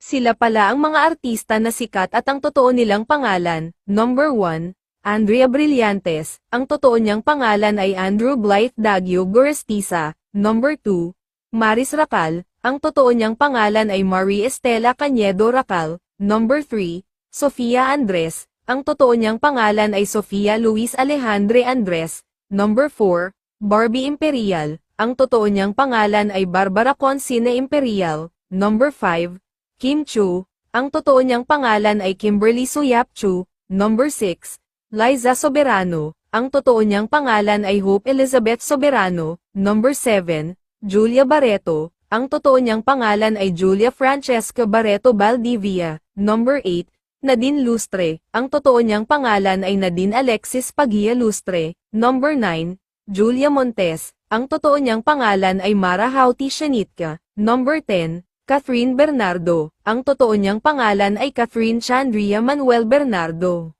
Sila pala ang mga artista na sikat at ang totoo nilang pangalan. Number 1. Andrea Brillantes. Ang totoo niyang pangalan ay Andrew Blythe Daguio Gorestiza. Number 2. Maris Racal. Ang totoo niyang pangalan ay Marie Estela Cañedo Racal. Number 3. Sofia Andres. Ang totoo niyang pangalan ay Sofia Luis Alejandre Andres. Number 4. Barbie Imperial. Ang totoo niyang pangalan ay Barbara Consine Imperial. Number 5. Kim Chu. Ang totoo niyang pangalan ay Kimberly Suyap Chu. Number 6. Liza Soberano. Ang totoo niyang pangalan ay Hope Elizabeth Soberano. Number 7. Julia Barreto. Ang totoo niyang pangalan ay Julia Francesca Barreto Valdivia. Number 8. Nadine Lustre. Ang totoo niyang pangalan ay Nadine Alexis Pagia Lustre. Number 9. Julia Montes. Ang totoo niyang pangalan ay Mara Hauti Shanitka. Number 10. Catherine Bernardo. Ang totoo niyang pangalan ay Catherine Chandria Manuel Bernardo.